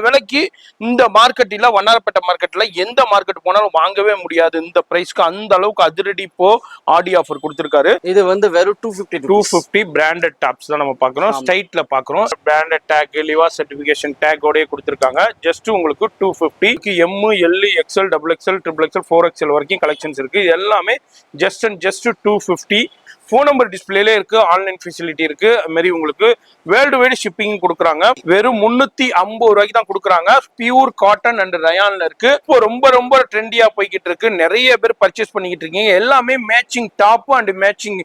விலைக்கு இந்த மார்க்கெட்டில் வண்ணாரப்பேட்டை மார்க்கெட்டில் எந்த மார்க்கெட் போனாலும் வாங்கவே முடியாது இந்த பிரைஸ்க்கு. அந்த அளவுக்கு அதிரடி இப்போ ஆடி ஆஃபர் கொடுத்துருக்காரு. இது வந்து வெறும் 250 பிராண்டட் டாப்ஸ் தான் நம்ம பார்க்குறோம். ஸ்ட்ரைட்ல பார்க்குறோம். பிராண்டட் டேக் லிவா சர்டிஃபிகேஷன் டேக்கோடய கொடுத்துருக்காங்க. ஜஸ்ட் உங்களுக்கு 250 M L XL XXL XXL 4XL வரைக்கும் கலெக்ஷன்ஸ் இருக்கு. எல்லாமே ஜஸ்ட் 250. ஃபோன் நம்பர் டிஸ்பிளேல இருக்கு. ஆன்லைன் ஃபெசிலிட்டி இருக்கு. அது மாதிரி உங்களுக்கு வேர்ல்டு வைடு ஷிப்பிங் கொடுக்குறாங்க. வெறும் 350 ரூபாய்க்கு தான் கொடுக்குறாங்க. பியூர் காட்டன் அண்ட் ரயான்ல இருக்கு. இப்போ ரொம்ப ரொம்ப ட்ரெண்டியா போய்கிட்டு இருக்கு. நிறைய பேர் பர்ச்சேஸ் பண்ணிக்கிட்டு இருக்கீங்க. எல்லாமே மேட்சிங் டாப் அண்ட் மேட்சிங்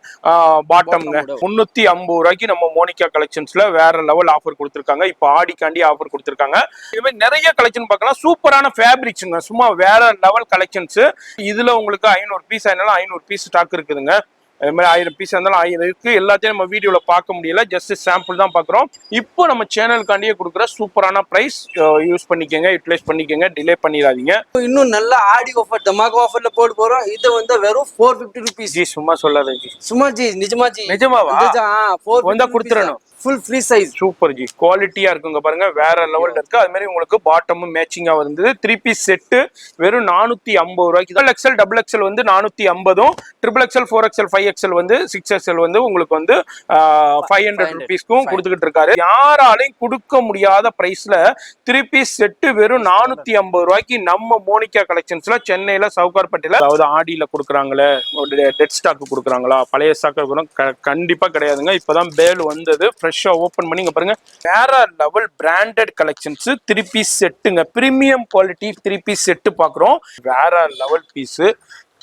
பாட்டம்ங்க. 350 ரூபாய்க்கு நம்ம மோனிகா கலெக்ஷன்ஸ்ல வேற லெவல் ஆஃபர் கொடுத்துருக்காங்க. இப்போ ஆடிக்காண்டி ஆஃபர் கொடுத்துருக்காங்க. இது மாதிரி நிறைய கலெக்ஷன் பார்க்கலாம். சூப்பரான ஃபேப்ரிக்ஸ்ங்க. சும்மா வேற லெவல் கலெக்ஷன்ஸ். இதுல உங்களுக்கு 500 பீஸ் ஆனாலும் 500 பீஸ் ஸ்டாக் இருக்குதுங்க. அது மாதிரி 1000 பீஸ் இருந்தாலும் 1000 இருக்கு. எல்லாத்தையும் நம்ம வீடியோல பார்க்க முடியல. ஜஸ்ட் சாம்பிள் தான் பார்க்குறோம். இப்போ நம்ம சேனலுக்காண்டியே கொடுக்குற சூப்பரான பிரைஸ் யூஸ் பண்ணிக்கங்க, யூட்டிலைஸ் பண்ணிக்கங்க, டிலே பண்ணிடாதீங்க. இன்னும் நல்ல ஆடி ஆஃபர் தமாகா ஆஃபர்ல போட்டு போறோம். இது வந்து வெறும் 450 rupees. ஜி சும்மா சொல்லாத ஜி. சும்மா ஜி நிஜமா ஜி. நிஜமாவா? 450 வந்தா கொடுத்துறணும். Full free size. Super ji. குவாலிட்டியா இருக்குங்க பாருங்க. வேற லெவல்ல இருக்கு. அது மாதிரி உங்களுக்கு பாட்டமும் மேட்சிங்கா இருந்தது. 3 பீஸ் செட்டு வெறும் 450 ரூபாய்க்கு. XXL XXL வந்து 450, XXL 4XL 5XL வந்து 6XL வந்து உங்களுக்கு வந்து 500 rupeesக்கும் கொடுத்துக்கிட்டு இருக்காரு. யாராலையும் கொடுக்க முடியாத பிரைஸ்ல 3 பீஸ் செட்டு வெறும் 450 ரூபாய்க்கு நம்ம மோனிகா கலெக்ஷன்ஸ்ல சென்னையில சவுகார்பேட்டையில, அதாவது ஆடியில கொடுக்குறாங்களே, டெட் ஸ்டாக் கொடுக்குறாங்களா, பழைய ஸ்டாக் கண்டிப்பா கிடையாதுங்க. இப்பதான் பேல் வந்தது. ஓபன் பண்ணி பாருங்க. வேற லெவல் பிராண்டட் கலெக்ஷன்ஸ் 3 பீஸ் செட்டுங்க. பிரீமியம் குவாலிட்டி 3 பீஸ் செட்டு பாக்குறோம். வேற லெவல் பீஸ்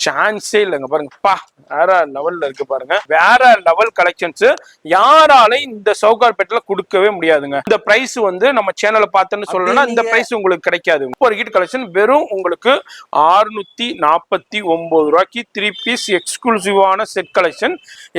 சான்ஸே இல்லைங்க பாருங்க. வேற லெவல்ல இருக்கு பாருங்க. வேற லெவல் கலெக்ஷன்ஸ் யாராலையும் இந்த சவுகார்பேட்ல கொடுக்கவே முடியாதுங்க. இந்த பிரைஸ் வந்து நம்ம சேனலை பார்த்தேன்னு சொல்லலாம். இந்த பிரைஸ் உங்களுக்கு கிடைக்காது. ஒரு ஹிட் கலெக்ஷன் வெறும் உங்களுக்கு 649 ரூபாய்க்கு 3 பீஸ் எக்ஸ்க்ளூசிவான செட் கலெக்ஷன்.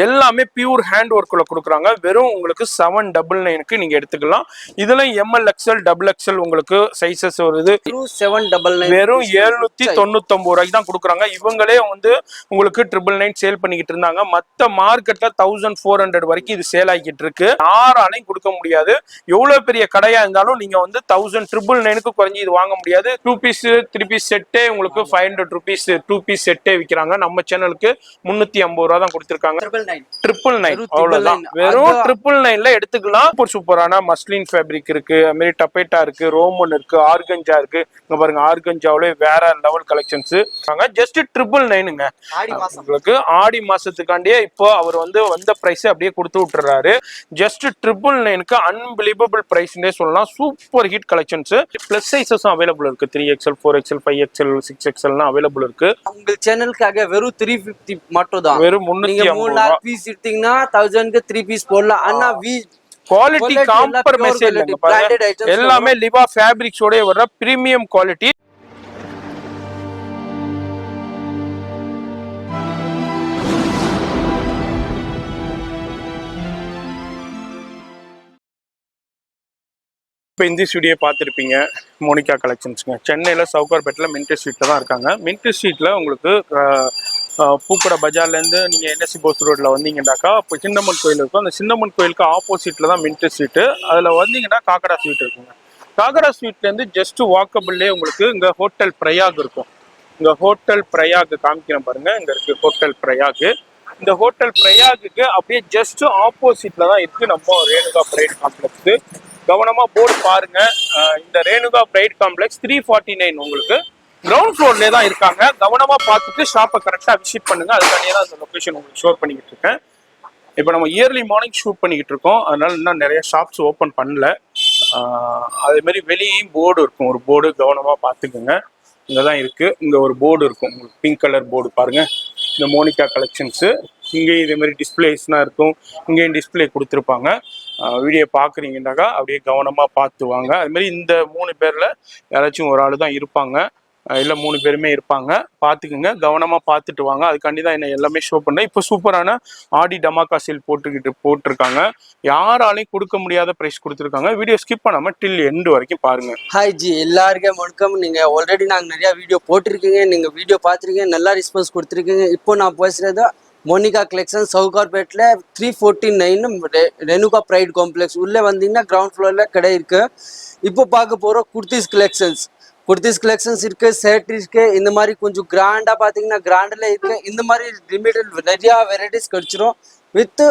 எல்லாமே பியூர் ஹேண்ட் ஒர்க்ல கொடுக்குறாங்க. வெறும் உங்களுக்கு 799க்கு நீங்க எடுத்துக்கலாம். இதுல ML XL XXL உங்களுக்கு சைசஸ் வருது. 799 வெறும் 799 ரூபாய்க்கு தான் கொடுக்குறாங்க. இவங்க வந்து உங்களுக்கு 999 சேல் பண்ணிக்கிட்டு இருந்தாங்க. மத்த மார்க்கெட்ல 1400 வரைக்கும் இது சேல் ஆகிட்டு இருக்கு. யாராலையும் கொடுக்க முடியாது. எவ்வளவு பெரிய கடையா இருந்தாலும் நீங்க வந்து 1999க்கு குறைஞ்சி இது வாங்க முடியாது. 2 பீஸ் 3 பீஸ் செட்டே உங்களுக்கு 500 rupees 2 பீஸ் செட்டே விற்கிறாங்க. நம்ம சேனலுக்கு 350 ரூபா தான் கொடுத்திருக்காங்க. 999 அவ்வளவுதான். வெறும் 999ல எடுத்துக்கலாம். சூப்பரான மஸ்லின் ஃபேப்ரிக் இருக்கு. அது மாதிரி டப்பேட்டா இருக்கு, ரோமன் இருக்கு, ஆர்கஞ்சா இருக்கு. இங்க பாருங்க, ஆர்கஞ்சாவிலே வேற லெவல் கலெக்ஷன்ஸ். ஜஸ்ட் 999ங்க. உங்களுக்கு ஆடி மாசத்துக்காண்டியே இப்போ அவர் வந்து வந்த பிரைஸ் அப்படியே கொடுத்து விட்டுறாரு. ஜஸ்ட் 999க்கு அன்பிலீவபிள் பிரைஸ்னே சொல்லலாம். Super hit collections. பிளஸ் சைஸஸும் அவைலபிள் இருக்கு. 3XL 4XL 5XL 6XL available இருக்கு. உங்க சேனலுக்காக வெறும் 350 மட்டும் தான். வெறும் 350 பீஸ் எடுத்தீங்கன்னா 1000க்கு 3 பீஸ் போடலாம். ஆனா குவாலிட்டி காம்ப்ரமைஸ் இல்லைங்க. எல்லாமே லிவா ஃபேப்ரிக்ஸோட வர்ற பிரீமியம் குவாலிட்டி. இப்போ இந்த வீடியோ பார்த்துருப்பீங்க. மோனிகா கலெக்ஷன்ஸுங்க. சென்னையில் சவுகார்பேட்டில் மின்ட் ஸ்ட்ரீட்டில் தான் இருக்காங்க. மின்ட் ஸ்ட்ரீட்டில் உங்களுக்கு பூக்கடை பஜார்லேருந்து நீங்கள் NSC போஸ் ரோட்டில் வந்தீங்கன்னாக்கா இப்போ சின்னம்மன் கோயில் இருக்கும். அந்த சின்னம்மன் கோயிலுக்கு ஆப்போசிட்டில் தான் மின்ட் ஸ்ட்ரீட்டு. அதில் வந்தீங்கன்னா காக்கடா ஸ்வீட் இருக்குங்க. காக்கடா ஸ்வீட்லேருந்து ஜஸ்ட் வாக்கபிள்லேயே உங்களுக்கு இங்கே ஹோட்டல் பிரயாக் இருக்கும். இங்கே ஹோட்டல் பிரயாக் காமிக்கிறேன் பாருங்கள். இங்கே இருக்குது ஹோட்டல் பிரயாக். இந்த ஹோட்டல் பிரயாகுக்கு அப்படியே ஜஸ்ட் ஆப்போசிட்டில் தான் இருக்குது நம்ம ரேணுகா பிரைட் காம்ப்ளெக்ஸு. கவனமா போர்டு பாருங்க. இந்த ரேணுகா பிரைட் காம்ப்ளெக்ஸ் 349 உங்களுக்கு கிரவுண்ட் ஃப்ளோர்லேயே தான் இருக்காங்க. கவனமா பார்த்துட்டு ஷாப்பை கரெக்டாக விசிட் பண்ணுங்க. அதுக்காண்டியே தான் அந்த லொக்கேஷன் உங்களுக்கு ஷோர் பண்ணிக்கிட்டு இருக்கேன். இப்போ நம்ம இயர்லி மார்னிங் ஷூட் பண்ணிக்கிட்டு இருக்கோம். அதனால இன்னும் நிறைய ஷாப்ஸ் ஓப்பன் பண்ணல. அதே மாதிரி வெளியும் போர்டு இருக்கும். ஒரு போர்டு கவனமா பார்த்துக்குங்க. இங்கே தான் இருக்கு. இங்கே ஒரு போர்டு இருக்கும். உங்களுக்கு பிங்க் கலர் போர்டு பாருங்க. இந்த மோனிகா கலெக்ஷன்ஸு. இங்கேயும் இதே மாதிரி டிஸ்பிளேஸ்லாம் இருக்கும். இங்கேயும் டிஸ்பிளே கொடுத்துருப்பாங்க. வீடியோ பார்க்குறீங்கன்னாக்கா அப்படியே கவனமாக பார்த்து வாங்க. அது மாதிரி இந்த 3 பேரில் யாராச்சும் ஒரு ஆள் தான் இருப்பாங்க, இல்லை 3 பேருமே இருப்பாங்க. பார்த்துக்குங்க, கவனமாக பார்த்துட்டு வாங்க. அதுக்காண்டி தான் என்ன எல்லாமே ஷோ பண்ணேன். இப்போ சூப்பரான ஆடி டமாக்கா சேல் போட்டிருக்காங்க. யாராலையும் கொடுக்க முடியாத ப்ரைஸ் கொடுத்துருக்காங்க. வீடியோ ஸ்கிப் பண்ணாமல் டில் எண்டு வரைக்கும் பாருங்க. ஹாய் ஜி, எல்லாருக்கும் வணக்கம். நீங்கள் ஆல்ரெடி நாங்கள் நிறையா வீடியோ போட்டிருக்கீங்க. நீங்கள் வீடியோ பார்த்துருக்கீங்க, நல்லா ரெஸ்பான்ஸ் கொடுத்துருக்கீங்க. இப்போ நான் பேசுகிறது மோனிகா கலெக்ஷன் சவுகார்பேட்ல 349 ரெனுகா பிரைட் காம்ப்ளெக்ஸ் உள்ளே வந்தீங்கன்னா கிரவுண்ட் ஃப்ளோர்ல கடை இருக்கு. இப்போ பார்க்க போறோம் குர்த்திஸ் கலெக்ஷன்ஸ் இருக்கு, செட் இருக்கு. இந்த மாதிரி கொஞ்சம் கிராண்டா பாத்தீங்கன்னா கிராண்ட்ல இருக்கு. இந்த மாதிரி லிமிடெட் நிறைய வெரைட்டிஸ் கிடைச்சிரும். With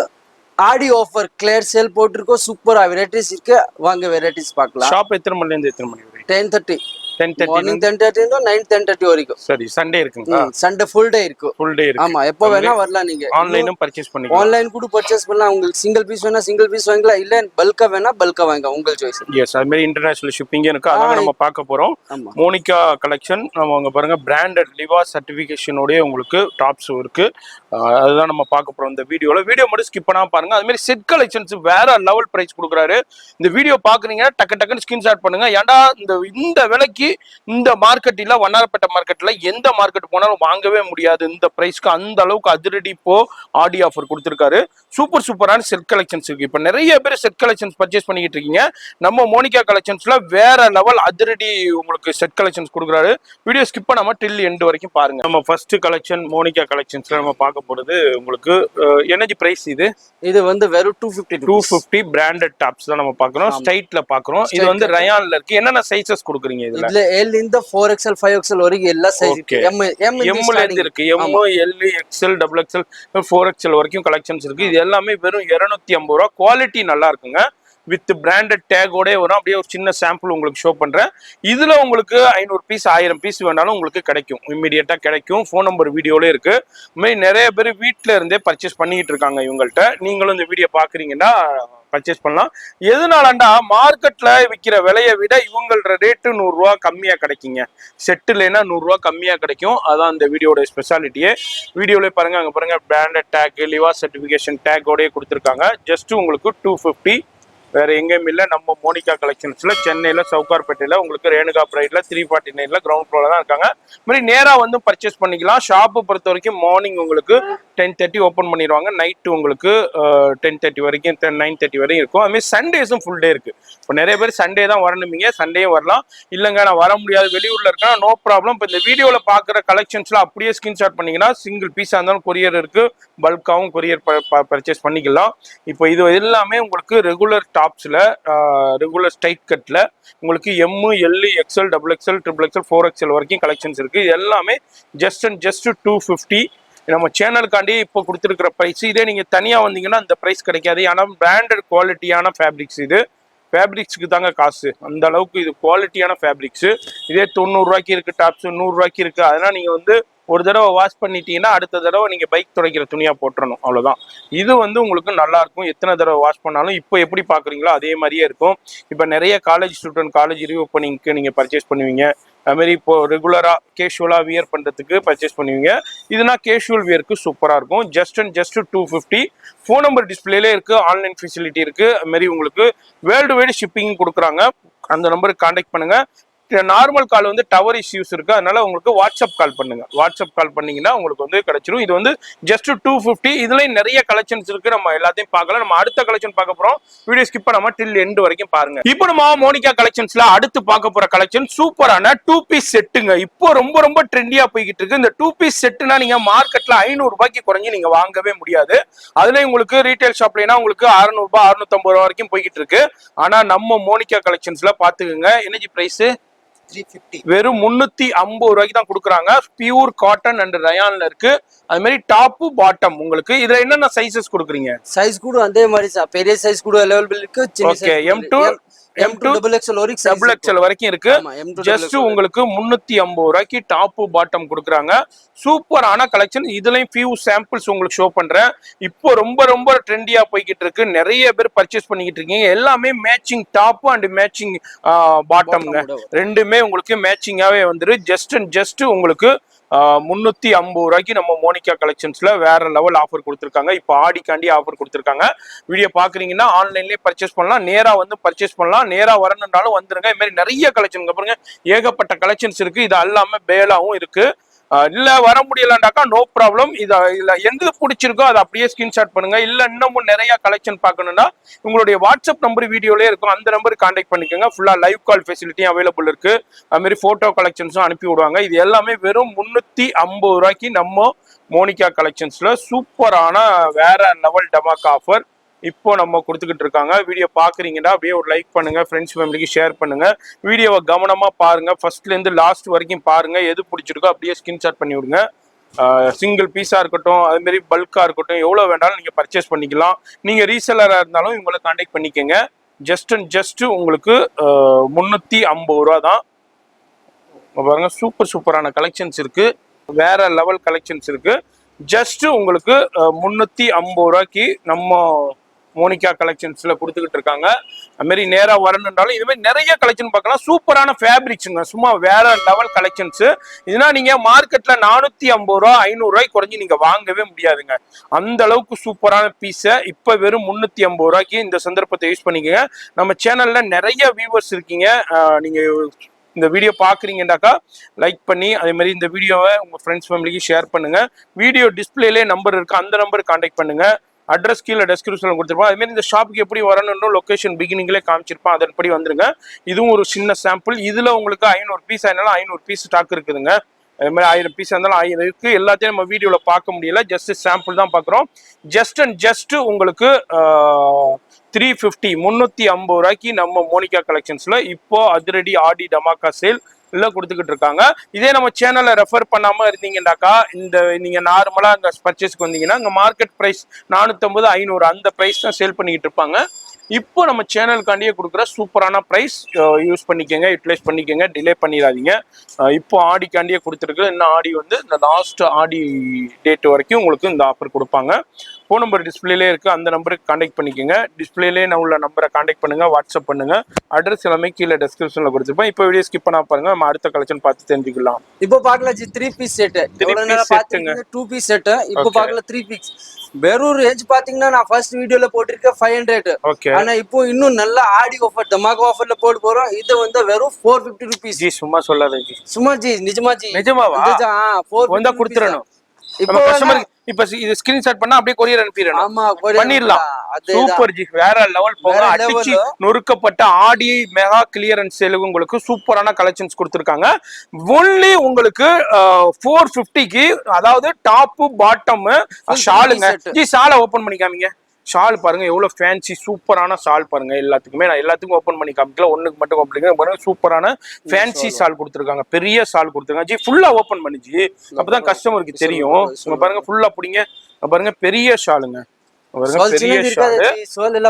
Aadi offer clear sale போட்டிருக்கோம். சூப்பரா வெரைட்டிஸ் இருக்கு, வாங்க வெரைட்டிஸ் பார்க்கலாம். ஷாப் எத்தனை மணில இருந்து எத்தனை மணி வரை? 10:30 10:30 மார்னிங் 10:30 நைட் 10:30 வரைக்கும். சரி, சண்டே இருக்குங்களா? சண்டே ஃபுல் டே இருக்கு. ஃபுல் டே இருக்கு. ஆமா, எப்போ வேணா வரலாம். நீங்க ஆன்லைனும் பர்ச்சேஸ் பண்ணிக்கலாம். ஆன்லைன் கூட பர்ச்சேஸ் பண்ணலாம். உங்களுக்கு சிங்கிள் பீஸ் வேணா சிங்கிள் பீஸ் வாங்கலாம், இல்ல பல்கா வேணா பல்கா வாங்க, உங்க சாய்ஸ். எஸ், அது மாதிரி இன்டர்நேஷனல் ஷிப்பிங் இருக்கு. அதான் நம்ம பார்க்க போறோம். மோனிகா கலெக்ஷன் நம்ம அங்க பாருங்க, பிராண்டட் லிவா சர்டிபிகேஷனோட உங்களுக்கு டாப்ஸ் இருக்கு. அதுதான் நம்ம பார்க்க போறோம் இந்த வீடியோல. வீடியோ மட்டும் ஸ்கிப் பண்ணாம பாருங்க. அது மாதிரி செட் கலெக்ஷன்ஸ் வேற லெவல் பிரைஸ் கொடுக்குறாரு. இந்த வீடியோ பாக்குறீங்கன்னா டக்குன்னு ஸ்கிரீன்ஷாட் பண்ணுங்க. ஏன்டா இந்த விலைக்கு இந்த மார்க்கெட் இல்ல, வண்ணாரப்பேட்டை மார்க்கெட்ல எந்த மார்க்கெட் போனாலும் வாங்கவே முடியாது இந்த பிரைஸ்க்கு. அந்த அளவுக்கு அதிரடி இப்போ ஆடி ஆஃபர் கொடுத்திருக்காரு. சூப்பரான செட் கலெக்ஷன்ஸ் இருக்கு. இப்ப நிறைய பேர் செட் கலெக்ஷன்ஸ் பர்ச்சேஸ் பண்ணிட்டு இருக்கீங்க. நம்ம மோனிகா கலெக்ஷன்ஸ்ல வேற லெவல் அதிரடி உங்களுக்கு செட் கலெக்ஷன்ஸ் கொடுக்குறாரு. வீடியோ ஸ்கிப் பண்ணாம டில் எண்ட் வரைக்கும் பாருங்க. நம்ம ஃபர்ஸ்ட் கலெக்ஷன் மோனிகா கலெக்ஷன்ஸ்ல நம்ம பார்க்க போறது உங்களுக்கு எனர்ஜி பிரைஸ். இது வந்து வெறும் 250 பிராண்டட் டாப்ஸ் தான் நம்ம பார்க்கறோம். ஸ்ட்ரைட்ல பார்க்கறோம். இது வந்து ரயான்ல இருக்கு. என்னென்ன சைஸஸ் கொடுக்குறீங்க இதுல? L இந்த 4XL 5XL வரைக்கும் எல்லா சைஸ் இருக்கு. M ல இருந்து இருக்கு. M, L, XL, XXL, 4XL வரைக்கும் கலெக்ஷன்ஸ் இருக்கு. இது எல்லாமே வெறும் 250 ரூபாய். குவாலிட்டி நல்லா இருக்குங்க. வித் பிராண்டட் டேகோட வரும். அப்படியே ஒரு சின்ன சாம்பிள் உங்களுக்கு ஷோ பண்றேன். இதுல உங்களுக்கு 500 பீஸ் 1000 பீஸ் வேணாலும் உங்களுக்கு கிடைக்கும், இம்மிடியட்டா கிடைக்கும். ஃபோன் நம்பர் வீடியோல இருக்கு. நிறைய பேர் வீட்டுல இருந்தே பர்ச்சேஸ் பண்ணிட்டு இருக்காங்க இவங்கள்ட்ட. நீங்களும் இந்த வீடியோ பாக்குறீங்கன்னா பர்ச்சேஸ் பண்ணலாம். எதனாலண்டா மார்க்கெட்ல விற்கிற விலையை விட இவங்களோட ரேட்டு 100 ரூபா கம்மியா கிடைக்குங்க. செட்டுலன்னா 100 ரூபா கம்மியா கிடைக்கும். அதான் இந்த வீடியோட ஸ்பெஷாலிட்டியே. வீடியோல பாருங்க, அங்க பாருங்க, பிராண்டட் டேக், லிவா சர்டிபிகேஷன் டேக்கோடய கொடுத்துருக்காங்க. ஜஸ்ட் உங்களுக்கு 250. வேற எங்கேயும் இல்லை. நம்ம மோனிகா கலெக்ஷன்ஸ்ல சென்னையில சவுகார்பேட்டையில உங்களுக்கு ரேணுகா பிரைட்ல 349ல கிரவுண்ட் ஃப்ளோர்ல தான் இருக்காங்க. இந்த மாதிரி நேரா வந்து பர்ச்சேஸ் பண்ணிக்கலாம். ஷாப்பு பொறுத்த வரைக்கும் மார்னிங் உங்களுக்கு 10:30 ஓப்பன் பண்ணிடுவாங்க. நைட்டு உங்களுக்கு 10:30 வரைக்கும் 9:30 வரையும் இருக்கும். அதுமாதிரி சண்டேஸும் ஃபுல் டே இருக்கு. இப்போ நிறைய பேர் சண்டே தான் வரணுமீங்க, சண்டேயும் வரலாம். இல்லைங்க நான் வர முடியாது, வெளியூர்ல இருக்கேன், நோ ப்ராப்ளம். இப்போ இந்த வீடியோல பாக்குற கலெக்ஷன்ஸ்ல அப்படியே ஸ்கிரீன்ஷாட் பண்ணீங்கன்னா சிங்கிள் பீஸா இருந்தாலும் கொரியர் இருக்கு, பல்காவும் கொரியர் பர்ச்சேஸ் பண்ணிக்கலாம். இப்போ இது எல்லாமே உங்களுக்கு ரெகுலர் டாப்ஸ்ல, ரெகுலர் ஸ்ட்ரைட் கட்ல உங்களுக்கு M, L, XL, XXL, XXL, 4XL வரைக்கும் கலெக்ஷன்ஸ் இருக்கு. இது எல்லாமே ஜஸ்ட் 250. நம்ம சேனலுக்காண்டி இப்போ கொடுத்துருக்கிற ப்ரைஸ். இதே நீங்க தனியா வந்தீங்கன்னா அந்த ப்ரைஸ் கிடைக்காது. ஏன்னா பிராண்டட் குவாலிட்டியான ஃபேப்ரிக்ஸ். இது ஃபேப்ரிக்ஸ்க்கு தாங்க காசு. அந்த அளவுக்கு இது குவாலிட்டியான ஃபேப்ரிக்ஸ். இதே 90 ரூபாய்க்கு இருக்கு டாப்ஸ், 100 ரூபாய்க்கு இருக்கு. அதெல்லாம் நீங்க வந்து ஒரு தடவை வாஷ் பண்ணிட்டீங்கன்னா அடுத்த தடவை நீங்க பைக் துடைக்கிற துணியா போட்டுறணும், அவ்வளவுதான். இது வந்து உங்களுக்கு நல்லா இருக்கும். எத்தனை தடவை வாஷ் பண்ணாலும் இப்போ எப்படி பாக்குறீங்களோ அதே மாதிரியே இருக்கும். இப்போ நிறைய காலேஜ் ஸ்டூடெண்ட் காலேஜ் ரீஓப்பனிங்க்கு நீங்க பர்ச்சேஸ் பண்ணுவீங்க. அதுமாரி இப்போ ரெகுலரா கேஷுவலா வியர் பண்றதுக்கு பர்ச்சேஸ் பண்ணுவீங்க. இதுனா கேஷுவல் வியருக்கு சூப்பரா இருக்கும். ஜஸ்ட் 250. ஃபோன் நம்பர் டிஸ்பிளேல இருக்கு. ஆன்லைன் ஃபெசிலிட்டி இருக்கு. அது மாதிரி உங்களுக்கு வேர்ல்டு வைடு ஷிப்பிங் கொடுக்குறாங்க. அந்த நம்பருக்கு கான்டாக்ட் பண்ணுங்க. நார்மல் கால் வந்து டவர் இஷ்யூஸ் இருக்கு, அதனால உங்களுக்கு வாட்ஸ்அப் கால் பண்ணுங்க. வாட்ஸ்அப் கால் பண்ணீங்கன்னா உங்களுக்கு வந்து கிடைச்சிரும். இது வந்து ஜஸ்ட் 250. இதுலயும் நிறைய கலெக்ஷன்ஸ் இருக்கு. நம்ம எல்லாத்தையும் பார்க்கலாம். நம்ம அடுத்த கலெக்ஷன் பார்க்க போறோம். வீடியோ ஸ்கிப் பண்ணாம டில் எண்ட் வரைக்கும் பாருங்க. இப்போ நம்ம மோனிகா கலெக்ஷன்ஸ்ல அடுத்து பார்க்க போற கலெக்ஷன் சூப்பரான 2 பீஸ் செட்டுங்க. இப்போ ரொம்ப ட்ரெண்டியா போய்கிட்டு இருக்கு. இந்த 2 பீஸ் செட்டுனா நீங்க மார்க்கெட்ல 500 ரூபாய்க்கு குறைஞ்சி நீங்க வாங்கவே முடியாது. அதுல உங்களுக்கு ரீட்டைல் ஷாப்லனா உங்களுக்கு 600 ரூபாய் 650 ரூபாய் வரைக்கும் போய்கிட்டு இருக்கு. ஆனா நம்ம மோனிகா கலெக்ஷன்ஸ்ல பாத்துக்கோங்க, எனர்ஜி பிரைஸ் 350. வெறும் 350 ரூபாய்க்கு தான் கொடுக்குறாங்க. பியூர் காட்டன் அண்ட் ரயான்ல இருக்கு. அது மாதிரி டாப் பாட்டம் உங்களுக்கு. இதுல என்னென்ன சைஸஸ் கொடுக்குறீங்க? சைஸ் கூட அதே மாதிரி பெரிய சைஸ் கூட அவைலபிள் இருக்கு. M2 XXL வரைக்கும் இருக்கு. ஜஸ்ட் உங்களுக்கு 350 ரூபாய்க்கு டாப் பாட்டம் கொடுக்குறாங்க. சூப்பரான கலெக்ஷன். இதுலயும் ஃபியூ சாம்பிள்ஸ் உங்களுக்கு ஷோ பண்றேன். இப்போ ரொம்ப ட்ரெண்டியா போய்கிட்டு இருக்கு. நிறைய பேர் பர்ச்சேஸ் பண்ணிக்கிட்டு இருக்கீங்க. எல்லாமே மேட்சிங் டாப் அண்ட் மேட்சிங் பாட்டம்ங்க. ரெண்டுமே உங்களுக்கு மேட்சிங்காவே வந்துரு. ஜஸ்ட் உங்களுக்கு 350 ரூபாய்க்கு நம்ம மோனிகா கலெக்ஷன்ஸ்ல வேற லெவல் ஆஃபர் கொடுத்துருக்காங்க. இப்போ ஆடிக்காண்டி ஆஃபர் கொடுத்துருக்காங்க. வீடியோ பாக்குறீங்கன்னா ஆன்லைன்லயே பர்ச்சேஸ் பண்ணலாம், நேரா வந்து பர்ச்சேஸ் பண்ணலாம். நேரா வரணும்னாலும் வந்துருங்க. இது மாதிரி நிறைய கலெக்ஷன் பாருங்க, ஏகப்பட்ட கலெக்ஷன்ஸ் இருக்கு. இது எல்லாமே பேலாவும் இருக்கு. இல்ல வர முடியலண்டாக்கா நோ ப்ராப்ளம். இதுல எது பிடிச்சிருக்கோ அதை அப்படியே ஸ்கிரீன்ஷாட் பண்ணுங்க. இல்ல இன்னமும் நிறைய கலெக்ஷன் பார்க்கணும்னா உங்களுடைய வாட்ஸ்அப் நம்பர் வீடியோலயே இருக்கும், அந்த நம்பருக்கு கான்டாக்ட் பண்ணிக்கோங்க. ஃபுல்லா லைவ் கால் ஃபெசிலிட்டியும் அவைலபிள் இருக்கு. அது மாதிரி போட்டோ கலெக்ஷன்ஸும் அனுப்பி விடுவாங்க. இது எல்லாமே வெறும் 350 ரூபாய்க்கு நம்ம மோனிகா கலெக்ஷன்ஸ்ல சூப்பரான வேற லெவல் டமாக் ஆஃபர் இப்போ நம்ம கொடுத்துக்கிட்டு இருக்காங்க. வீடியோ பாக்குறீங்கன்னா அப்படியே ஒரு லைக் பண்ணுங்க, ஃப்ரெண்ட்ஸ் ஃபேமிலிக்கு ஷேர் பண்ணுங்க. வீடியோவை கவனமா பாருங்க, ஃபர்ஸ்ட்ல இருந்து லாஸ்ட் வரைக்கும் பாருங்க. எது பிடிச்சிருக்கோ அப்படியே ஸ்கிரீன்ஷாட் பண்ணி விடுங்க. சிங்கிள் பீஸா இருக்கட்டும், அது மாதிரி பல்கா இருக்கட்டும், எவ்வளவு வேண்டாலும் நீங்க பர்ச்சேஸ் பண்ணிக்கலாம். நீங்க ரீசெல்லரா இருந்தாலும் இவங்களை கான்டாக்ட் பண்ணிக்கங்க. ஜஸ்ட் அண்ட் ஜஸ்ட் உங்களுக்கு 350 ரூபா தான். பாருங்க, சூப்பர் சூப்பரான கலெக்ஷன்ஸ் இருக்கு, வேற லெவல் கலெக்ஷன்ஸ் இருக்கு. ஜஸ்ட் உங்களுக்கு 350 ரூபாய்க்கு நம்ம மோனிகா கலெக்ஷன்ஸ்ல கொடுத்துக்கிட்டு இருக்காங்க. அது மாதிரி நேரா வரணுன்றாலும் இது மாதிரி நிறைய கலெக்ஷன் பார்க்கலாம். சூப்பரான ஃபேப்ரிக்ஸுங்க, சும்மா வேற லெவல் கலெக்ஷன்ஸ். இதுனா நீங்க மார்க்கெட்ல 450 ரூபா 500 ரூபாய்க்கு குறைஞ்சி நீங்க வாங்கவே முடியாதுங்க. அந்த அளவுக்கு சூப்பரான பீஸை இப்ப வெறும் 350 ரூபாய்க்கு இந்த சந்தர்ப்பத்தை யூஸ் பண்ணிக்கங்க. நம்ம சேனல்ல நிறைய வியூவர்ஸ் இருக்கீங்க. நீங்க இந்த வீடியோ பாக்குறீங்கன்னாக்கா லைக் பண்ணி அதே மாதிரி இந்த வீடியோவை உங்க ஃப்ரெண்ட்ஸ் ஃபேமிலிக்கு ஷேர் பண்ணுங்க. வீடியோ டிஸ்பிளேலே நம்பர் இருக்கு, அந்த நம்பருக்கு கான்டாக்ட் பண்ணுங்க. அட்ரஸ் கீழே டெஸ்கிரிப்ஷன்ல கொடுத்துருப்போம். அதுமாரி இந்த ஷாப்புக்கு எப்படி வரணும்னு லொகேஷன் பிகினிங்லேயே காமிச்சிருப்போம், அதன்படி வந்துருங்க. இதுவும் ஒரு சின்ன சாம்பிள். இதுல உங்களுக்கு 500 பீஸ் ஆனாலும் 500 பீஸ் ஸ்டாக் இருக்குதுங்க. அது மாதிரி 1000 பீஸ் இருந்தாலும் 1000 இருக்கு. எல்லாத்தையும் நம்ம வீடியோல பார்க்க முடியல, ஜஸ்ட் சாம்பிள் தான் பார்க்குறோம். ஜஸ்ட் அண்ட் ஜஸ்ட் உங்களுக்கு 350 ரூபாய்க்கு நம்ம மோனிகா கலெக்ஷன்ஸ்ல இப்போ அதிரடி ஆடி டமாக்கா சேல் கொடுத்துக்கிட்டு இருக்காங்க. இதே நம்ம சேனலை ரெஃபர் பண்ணாம இருந்தீங்கன்னாக்கா இந்த நீங்க நார்மலா அந்த பர்ச்சேஸ்க்கு வந்தீங்கன்னா அங்க மார்க்கெட் பிரைஸ் 450 500 அந்த பிரைஸ் தான் சேல் பண்ணிக்கிட்டு இருப்பாங்க. இப்போ நம்ம சேனலுக்காண்டியே கொடுக்குற சூப்பரான ப்ரைஸ் யூஸ் பண்ணிக்கோங்க, யூட்டிலைஸ் பண்ணிக்கோங்க, டிலே பண்ணிடாதீங்க. இப்போ ஆடிக்காண்டியே கொடுத்துருக்கு. இன்னும் ஆடி வந்து இந்த லாஸ்ட் ஆடி டேட் வரைக்கும் உங்களுக்கு இந்த ஆஃபர் கொடுப்பாங்க. ஃபோன் நம்பர் டிஸ்பிளேலே இருக்கு, அந்த நம்பருக்கு கான்டாக்ட் பண்ணிக்கோங்க. டிஸ்பிளேலே உள்ள நம்பரை கான்டாக்ட் பண்ணுங்க, வாட்ஸ்அப் பண்ணுங்க. அட்ரஸ் எல்லாமே கீழே டிஸ்கிரிப்ஷன்ல கொடுத்துருப்பேன். இப்போ வீடியோ ஸ்கிப் பண்ணா பாருங்க, நம்ம அடுத்த கலெக்ஷன் பார்த்து தெரிஞ்சுக்கலாம். இப்போ பார்க்கலாம் 3 பீஸ் செட், 2 பீஸ் செட். இப்போ பார்க்கலாம் 3 பீஸ். வெறும் ரேஞ்ச் பாத்தீங்கன்னா நான் ஃபர்ஸ்ட் வீடியோல போட்டிருக்கேன் 500. ஆனா இப்போ இன்னும் நல்ல ஆடி ஆஃபர் டமாகா ஆஃபர்ல போட்டு போறோம். இது வந்து வெறும் 450 ரூபீஸ். ஜி சும்மா சொல்லாத ஜி, சும்மா ஜி, நிஜமா ஜி, நிஜமாவா? 450 கொடுத்துறணும். இப்போ கஸ்டமர் இப்ப இது ஸ்கிரீன்ஷாட் பண்ணா அப்படியே கொரியர் அனுப்பிடணும். ஆமா, பண்ணிரலாம். சூப்பர் ஜி, வேற லெவல் போங்க. அடிச்சு நொறுக்கப்பட்ட ஆடி மெகா கிளியரன்ஸ் சேலுக்கு உங்களுக்கு சூப்பரான கலெக்ஷன்ஸ் கொடுத்திருக்காங்க. ஒன்லி உங்களுக்கு 450க்கு, அதாவது டாப் பாட்டம் ஷாலுங்க. ஜி ஷாலை ஓபன் பண்ணி காமிங்க. ஷால் பாருங்க எவ்வளவு ஃபேன்சி சூப்பரான ஷால் பாருங்க. எல்லாத்துக்குமே நான் எல்லாத்துக்கும் ஓப்பன் பண்ணி காமிக்கல, ஒண்ணுக்கு மட்டும் ஓப்பன் பாருங்க. சூப்பரான ஃபேன்சி ஷால் கொடுத்துருக்காங்க, பெரிய ஷால் கொடுத்துருக்காங்க. ஜி ஃபுல்லா ஓப்பன் பண்ணிச்சு, அப்பதான் கஸ்டமருக்கு தெரியும். பாருங்க ஃபுல்லா பிடிங்க, பாருங்க பெரிய ஷாலுங்க,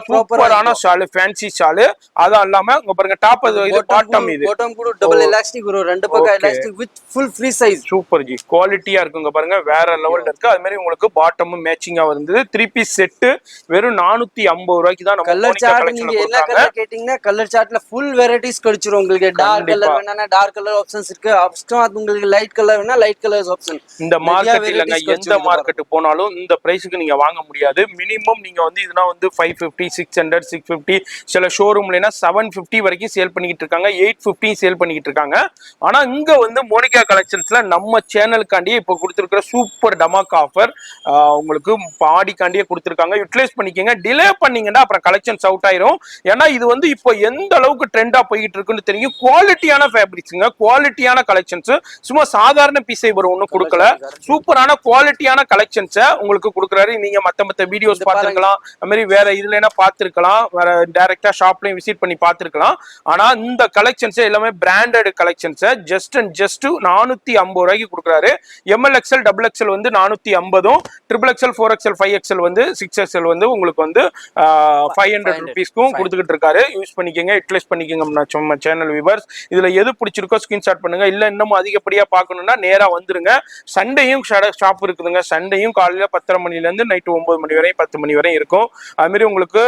சூப்பரான ஷால், ஃபேன்சி ஷால். அதான் இல்லாம இங்க பாருங்க டாப் இது பாட்டம், இது பாட்டம் கூட டபுள் எலாஸ்டிக் வரும், ரெண்டு பக்கம் elastic with full free size. Super ji, குவாலிட்டியா இருக்குங்க பாருங்க, வேற லெவல்ல இருக்கு. அது மாதிரி உங்களுக்கு பாட்டமும் மேட்சிங்கா வருது. 3 பீஸ் செட் வெறும் 450 ரூபாய்க்கு தான் நம்ம கலர் சார்ட். நீங்க என்ன கலர் கேட்டீங்கன்னா கலர் சார்ட்ல ஃபுல் வெரைட்டிஸ் கிடைச்சிரும் உங்களுக்கு. டார்க் கலர் வேணா டார்க் கலர் ஆப்ஷன்ஸ் இருக்கு, அது உங்களுக்கு லைட் கலர் வேணா லைட் கலர்ஸ் ஆப்ஷன். இந்த மார்க்கெட் இல்லங்க, எந்த மார்க்கெட் போனாலும் இந்த பிரைஸ்க்கு நீங்க வாங்க முடியாது. மினிமம் நீங்க வந்து இதுனா வந்து 550 600 650, சில ஷோரூம்லனா 750 வரைக்கும் சேல் பண்ணிக்கிட்டு இருக்காங்க, 850 சேல் பண்ணிக்கிட்டு இருக்காங்க. ஆனா இங்க வந்து மோனிகா கலெக்ஷன்ஸ்ல நம்ம சேனலுக்காண்டியே இப்போ கொடுத்துருக்கிற சூப்பர் டமாக் ஆஃபர் உங்களுக்கு ஆடிக்காண்டியே கொடுத்துருக்காங்க. யூட்டிலைஸ் பண்ணிக்கங்க. டிலே பண்ணீங்கன்னா அப்புறம் கலெக்ஷன்ஸ் அவுட் ஆயிரும். ஏன்னா இது வந்து இப்போ எந்த அளவுக்கு ட்ரெண்டா போயிட்டு இருக்குன்னு தெரியும். குவாலிட்டியான ஃபேப்ரிக்ஸுங்க, குவாலிட்டியான கலெக்ஷன்ஸ், சும்மா சாதாரண பீஸை இவர் ஒன்றும் கொடுக்கல, சூப்பரான குவாலிட்டியான கலெக்ஷன்ஸை உங்களுக்கு கொடுக்குறாரு. நீங்க மத்த வீடியோஸ் பார்த்துருக்கலாம், அது மாதிரி வேற இதுல பார்த்திருக்கலாம், வேற டைரக்டா ஷாப்லயும் விசிட் பண்ணி பார்த்திருக்கலாம். ஆனா இந்த கலெக்ஷன்ஸ் எல்லாமே branded collections. Just and just 450 ரூபாய்க்கு கொடுக்குறாரு. MLXL XXL வந்து 450, XXL 4XL 5XL வந்து 6XL வந்து உங்களுக்கு வந்து 500 ருபீஸ்க்கும் கொடுத்துக்கிட்டு இருக்காரு. யூஸ் பண்ணிக்கங்க, யூட்டிலைஸ் பண்ணிக்கங்க நம்ம சேனல் வியூவர்ஸ். இதுல எது பிடிச்சிருக்கோ ஸ்கிரீன்ஷாட் பண்ணுங்க. இல்ல இன்னமும் அதிகப்படியா பார்க்கணும்னா நேரா வந்துருங்க. சண்டையும் ஷாப் இருக்குதுங்க. சண்டையும் காலையில 10:30 மணில இருந்து நைட்டு 9 மணி வரையும் 10 மணி வரை இருக்கும். அது மாதிரி உங்களுக்கு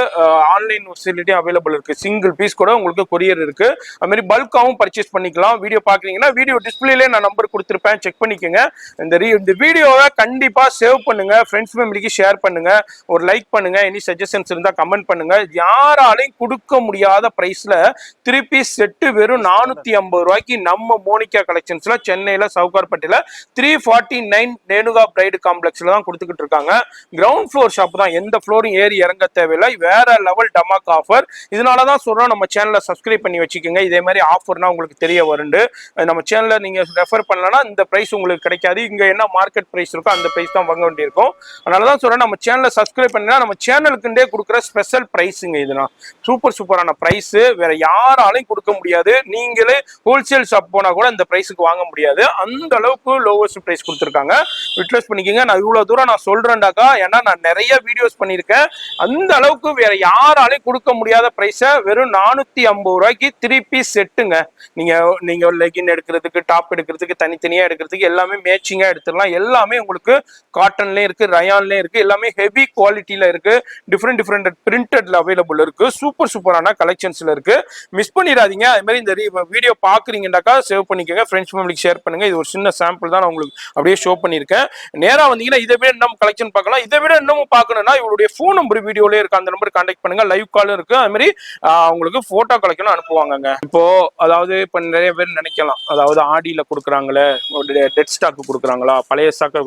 ஆன்லைன் ஃபெசிலிட்டி அவைலபிள் இருக்கு. சிங்கிள் பீஸ் கூட உங்களுக்கு கொரியர் இருக்கு. அது மாதிரி பல்காவும் பர்ச்சேஸ் பண்ணிக்கலாம். வீடியோ பாக்குறீங்கன்னா வீடியோ டிஸ்பிளேல நான் நம்பர் கொடுத்துருப்பேன், செக் பண்ணிக்கோங்க. இந்த வீடியோவை கண்டிப்பா சேவ் பண்ணுங்க, ஃப்ரெண்ட்ஸ் ஃபேமிலிக்கு ஷேர் பண்ணுங்க, ஒரு லைக் பண்ணுங்க, எனி சஜஷன்ஸ் இருந்தா கமெண்ட் பண்ணுங்க. யாராலையும் கொடுக்க முடியாத பிரைஸ்ல 3 பீஸ் செட்டு வெறும் 450 ரூபாய்க்கு நம்ம மோனிகா கலெக்ஷன்ஸ்ல சென்னையில சவுகார்பேட்டையில 349 ரேணுகா பிரைடு காம்ப்ளெக்ஸ்ல தான் கொடுத்துக்கிட்டு இருக்காங்க. கிரவுண்ட் ஃப்ளோர் ஷாப் தான், எந்த ஃப்ளோரும் ஏறி இறங்க தேவையில்லை. வேற லெவல் டமாக் ஆஃபர். இதனாலதான் சொல்றோம் நம்ம சேனலை சப்ஸ்கிரைப் பண்ணி வச்சுக்கோங்க. இதே மாதிரி ஆஃபர்னா உங்களுக்கு தெரிய வருண்டு. நம்ம சேனலை நீங்க ரெஃபர் பண்ணலன்னா இந்த பிரைஸ் உங்களுக்கு கிடைக்காது. இங்க என்ன மார்க்கெட் பிரைஸ் இருக்கோ அந்த பிரைஸ் தான் வாங்க வேண்டியிருக்கும். அதனாலதான் சொல்றேன் நம்ம சேனலை சப்ஸ்கிரைப் பண்ணினா நம்ம சேனலுக்குண்டே கொடுக்குற ஸ்பெஷல் பிரைஸுங்க. இதுதான் சூப்பரான பிரைஸ், வேற யாராலையும் கொடுக்க முடியாது. நீங்களே ஹோல்சேல் ஷாப் போனா கூட இந்த பிரைஸுக்கு வாங்க முடியாது. அந்த அளவுக்கு லோவஸ்ட் பிரைஸ் கொடுத்துருக்காங்க. யூட்டிலைஸ் பண்ணிக்கோங்க. நான் இவ்வளவு தூரம் நான் சொல்றேன்டாக்கா, ஏன்னா நான் நிறைய வீடியோஸ் பண்ணியிருக்கேன். அந்த அளவுக்கு வேற யாராலையும் கொடுக்க முடியாத பிரைஸை வெறும் 450 ரூபாய்க்கு 3 பீஸ் செட்டுங்க. நீங்க லெகின் எடுக்கிறதுக்கு, டாப் எடுக்கிறதுக்கு, தனித்தனியா எடுக்கிறதுக்கு எல்லாமே மேட்சிங்கா எடுத்துடலாம். எல்லாமே உங்களுக்கு காட்டன்லயும் இருக்கு, ரயான்லயும் இருக்கு, எல்லாமே ஹெவி குவாலிட்டியில இருக்கு. டிஃப்ரெண்ட் பிரிண்டட்ல அவைலபிள் இருக்கு. சூப்பரான கலெக்ஷன்ஸ்ல இருக்கு. மிஸ் பண்ணிடாதீங்க. அது மாதிரி இந்த வீடியோ பாக்குறீங்கன்னாக்கா சேவ் பண்ணிக்கோங்க, ஃப்ரெண்ட்ஸ் ஃபேமிலிக்கு ஷேர் பண்ணுங்க. இது ஒரு சின்ன சாம்பிள் தான் நான் உங்களுக்கு அப்படியே ஷோ பண்ணியிருக்கேன். நேரா வந்தீங்கன்னா இதை விட இன்னும் கலெக்ஷன் பார்க்கலாம். இதை விட இன்னமும் பார்க்கணும்னா இவருடைய ஃபோன் நம்பர் வீடியோலயே இருக்கு, அந்த நம்பர் கான்டாக்ட் பண்ணுங்க. லைவ் காலும் இருக்கு. அது மாதிரி உங்களுக்கு போட்டோ கலெக்ஷனும் அனுப்புவாங்க. இப்போ அதாவது இப்ப நிறைய பேர் நினைக்கலாம், அதாவது ஆடியில கொடுக்குறாங்களே, டெட் ஸ்டாக் கொடுக்குறாங்களா, பழைய ஸ்டாக்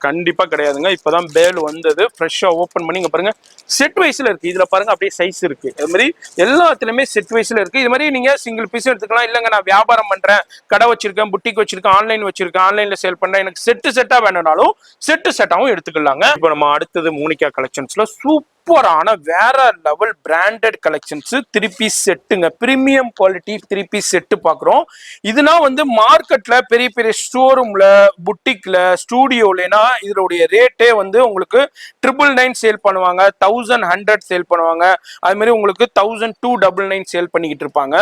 கண்டிப்பா கிடையாதுங்க. இப்பதான் பேல் வந்தது, ஃப்ரெஷ்ஷா ஓப்பன் பண்ணி இங்க பாருங்க செட் வைஸ்ல இருக்கு. இதுல பாருங்க அப்படியே சைஸ் இருக்கு. அது மாதிரி எல்லாத்துலயுமே செட் வைஸ்ல இருக்கு. இது மாதிரி நீங்க சிங்கிள் பீஸ் எடுத்துக்கலாம். இல்லங்க நான் வியாபாரம் பண்றேன், கடை வச்சிருக்கேன், புட்டிக் வச்சிருக்கேன், ஆன்லைன் வச்சிருக்கேன், ஆன்லைன்ல சேல் பண்றேன், எனக்கு செட்டா வேணும்னாலும் செட்டாவும் எடுத்துக்கலாங்க. இப்போ நம்ம அடுத்தது மோனிகா கலெக்ஷன்ஸ்ல சூப்பரான வேற லெவல் பிராண்டட் கலெக்ஷன்ஸ் 3 பீஸ் செட்டுங்க. பிரீமியம் குவாலிட்டி 3 பீஸ் செட்டு பாக்குறோம். இதுனா வந்து மார்க்கெட்ல பெரிய ஷோரூம்ல, புட்டிக்ல, ஸ்டூடியோலனா இதோடைய ரேட்டே வந்து உங்களுக்கு 999 சேல் பண்ணுவாங்க, 1100 சேல் பண்ணுவாங்க. அது மாதிரி உங்களுக்கு 1299 சேல் பண்ணிக்கிட்டு இருப்பாங்க.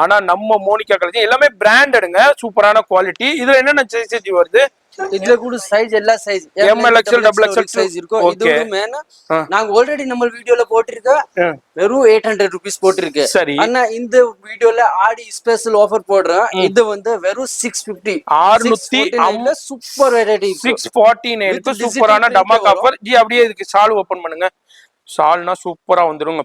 ஆனா நம்ம மோனிகா கலெக்ஷன் எல்லாமே பிராண்டடுங்க, சூப்பரான குவாலிட்டி. இதுல என்னென்ன சைஸ் வருது, இதுல கூட சைஸ் எல்லா size ML XL double XL size இருக்கும். இதோட மேல நாங்க ஆல்ரெடி நம்ம வீடியோல போட்டிருக்க வெறும் 800 rupees போட்டிருக்கு. சரி, ஆனா இந்த வீடியோல ஆடி ஸ்பெஷல் ஆஃபர் போடுறேன். இது வந்து வெறும் 650 649 சூப்பர் வெரைட்டி 649 சூப்பரான டமாக் ஆஃபர். ஜி அப்படியே இதுக்கு ஷால் ஓபன் பண்ணுங்க. ஷால்னா சூப்பரா வந்துருங்க.